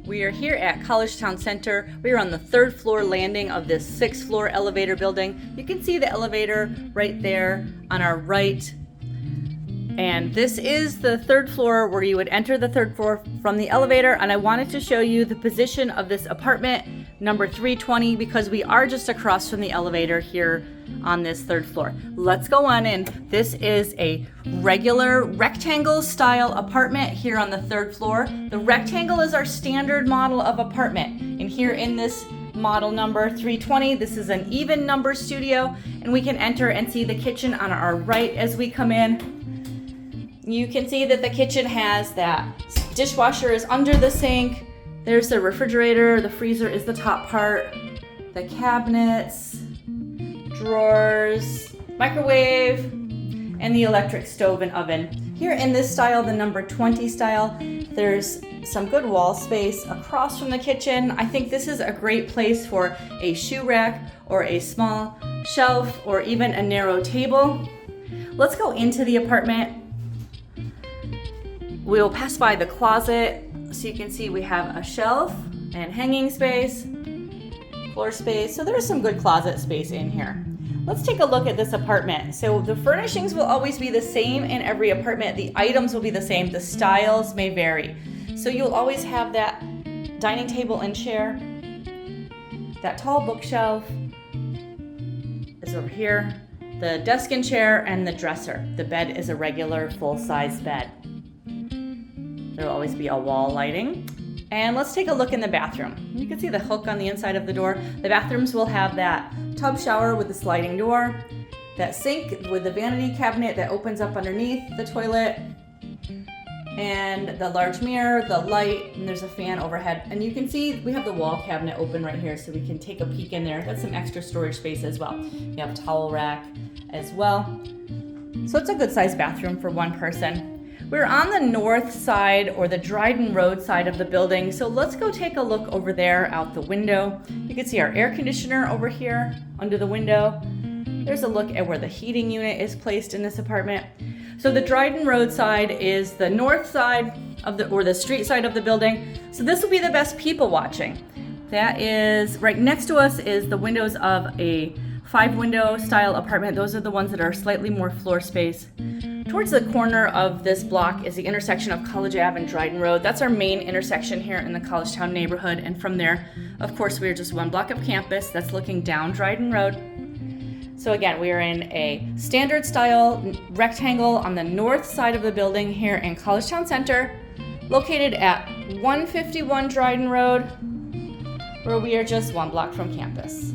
We are here at Collegetown Center. We are on the 3rd floor landing of this 6th floor elevator building. You can see the elevator right there on our right. And this is the 3rd floor where you would enter the 3rd floor from the elevator. And I wanted to show you the position of this apartment, number 320, because we are just across from the elevator here on this 3rd floor. Let's go on in. This is a regular rectangle style apartment here on the 3rd floor. The rectangle is our standard model of apartment. And here in this model number 320, this is an even number studio, and we can enter and see the kitchen on our right as we come in. You can see that the kitchen has that dishwasher is under the sink. There's the refrigerator, the freezer is the top part, the cabinets, drawers, microwave, and the electric stove and oven. Here in this style, the number 20 style, there's some good wall space across from the kitchen. I think this is a great place for a shoe rack or a small shelf or even a narrow table. Let's go into the apartment. We'll pass by the closet, so you can see we have a shelf and hanging space, floor space, so there's some good closet space in here. Let's take a look at this apartment. So the furnishings will always be the same in every apartment. The items will be the same. The styles may vary. So you'll always have that dining table and chair. That tall bookshelf is over here. The desk and chair and the dresser. The bed is a regular full-size bed. There will always be a wall lighting. And let's take a look in the bathroom. You can see the hook on the inside of the door. The bathrooms will have that tub shower with the sliding door, that sink with the vanity cabinet that opens up underneath the toilet, and the large mirror, the light, and there's a fan overhead. And you can see we have the wall cabinet open right here, so we can take a peek in there. That's some extra storage space as well. You have a towel rack as well. So it's a good sized bathroom for one person. We're on the north side, or the Dryden Road side of the building, so let's go take a look over there out the window. You can see our air conditioner over here under the window. There's a look at where the heating unit is placed in this apartment. So the Dryden Road side is the north side of the street side of the building. So this will be the best people watching. That is, right next to us is the windows of a 5-window style apartment. Those are the ones that are slightly more floor space. Towards the corner of this block is the intersection of College Ave and Dryden Road. That's our main intersection here in the Collegetown neighborhood. And from there, of course, we are just one block of campus that's looking down Dryden Road. So again, we are in a standard style rectangle on the north side of the building here in Collegetown Center, located at 151 Dryden Road, where we are just one block from campus.